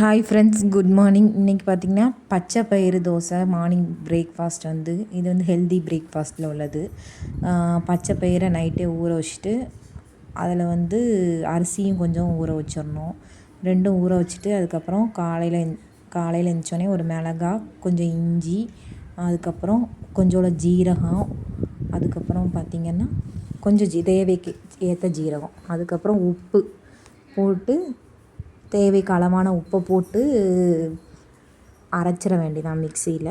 Hi friends, good morning. இன்றைக்கி பார்த்திங்கன்னா பச்சை பயிறு தோசை மார்னிங் பிரேக்ஃபாஸ்ட் இது வந்து ஹெல்தி பிரேக்ஃபாஸ்ட்டில் உள்ளது. பச்சை பயிரை நைட்டே ஊற வச்சுட்டு அதில் வந்து அரிசியும் கொஞ்சம் ஊற வச்சிடணும். ரெண்டும் ஊற வச்சுட்டு அதுக்கப்புறம் காலையில் எழுந்திரிச்சோடனே ஒரு மிளகாய், கொஞ்சம் இஞ்சி, அதுக்கப்புறம் கொஞ்சோட ஜீரகம், அதுக்கப்புறம் பார்த்திங்கன்னா கொஞ்சம் தேவைக்கு ஏற்ற ஜீரகம், அதுக்கப்புறம் உப்பு போட்டு தேவைக்கு அளவான உப்பை போட்டு அரைச்சிட வேண்டியதான் மிக்சியில்.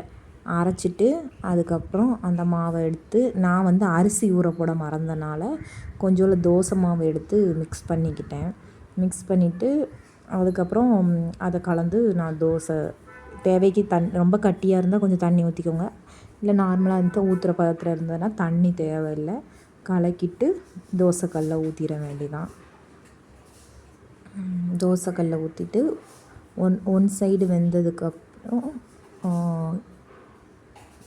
அரைச்சிட்டு அதுக்கப்புறம் அந்த மாவை எடுத்து நான் வந்து அரிசி ஊற போட மறந்தனால கொஞ்சோண்டு தோசை மாவை எடுத்து மிக்ஸ் பண்ணிவிட்டு அதுக்கப்புறம் அதை கலந்து நான் தோசை தேவைக்கு ரொம்ப கட்டியாக இருந்தால் கொஞ்சம் தண்ணி ஊற்றிக்கோங்க. இல்லை நார்மலாக இருந்தால் ஊற்றுற பதத்தில் இருந்ததுன்னா தண்ணி தேவையில்லை. கலக்கிட்டு தோசைக்கல்ல ஊற்றிட வேண்டியதான். தோசைக்கல்ல ஊற்றிட்டு ஒன் சைடு வெந்ததுக்கப்புறம்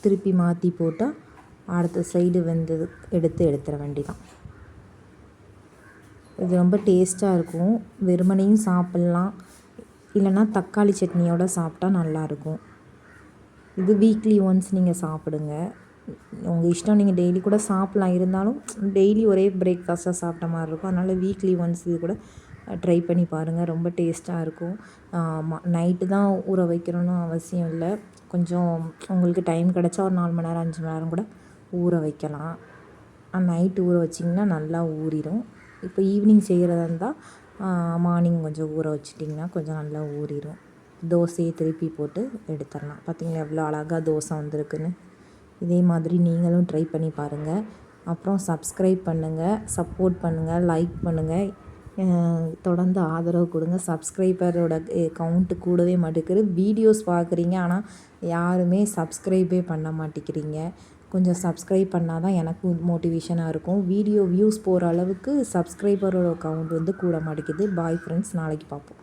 திருப்பி மாற்றி போட்டால் அடுத்த சைடு எடுத்துட வேண்டியதான். இது ரொம்ப டேஸ்ட்டாக இருக்கும். வெறுமனையும் சாப்பிட்லாம், இல்லைன்னா தக்காளி சட்னியோடு சாப்பிட்டா நல்லாயிருக்கும். இது வீக்லி ஒன்ஸ் நீங்கள் சாப்பிடுங்க. உங்கள் இஷ்டம், நீங்கள் டெய்லி கூட சாப்பிட்லாம். இருந்தாலும் டெய்லி ஒரே பிரேக்ஃபாஸ்ட்டாக சாப்பிட்ட மாதிரி இருக்கும். அதனால் வீக்லி ஒன்ஸ் இது கூட ட்ரை பண்ணி பாருங்கள். ரொம்ப டேஸ்ட்டாக இருக்கும். நைட்டு தான் ஊற வைக்கணும்னு அவசியம் இல்லை. கொஞ்சம் உங்களுக்கு டைம் கிடச்சா ஒரு 4 மணி நேரம் 5 மணி நேரம் கூட ஊற வைக்கலாம். நைட்டு ஊற வச்சிங்கன்னா நல்லா ஊறிடும். இப்போ ஈவினிங் செய்கிறதா இருந்தால் மார்னிங் கொஞ்சம் ஊற வச்சிட்டிங்கன்னா கொஞ்சம் நல்லா ஊறிடும். தோசையை திருப்பி போட்டு எடுத்துடலாம். பார்த்திங்களா எவ்வளோ அழகாக தோசை வந்திருக்குன்னு. இதே மாதிரி நீங்களும் ட்ரை பண்ணி பாருங்கள். அப்புறம் சப்ஸ்கிரைப் பண்ணுங்கள், சப்போர்ட் பண்ணுங்கள், லைக் பண்ணுங்கள், தொடர்ந்து ஆதரவு கொடுங்க. சப்ஸ்கிரைபரோட கவுண்ட்டு கூடவே மாட்டேங்குது. வீடியோஸ் பார்க்குறீங்க, ஆனால் யாருமே சப்ஸ்கிரைபே பண்ண மாட்டேங்கிறீங்க. கொஞ்சம் சப்ஸ்கிரைப் பண்ணால் தான் எனக்கு மோட்டிவேஷனாக இருக்கும். வீடியோ வியூஸ் போகிற அளவுக்கு சப்ஸ்கிரைபரோட கவுண்ட் வந்து கூட மாட்டேங்குது. பாய் ஃப்ரெண்ட்ஸ், நாளைக்கு பார்ப்போம்.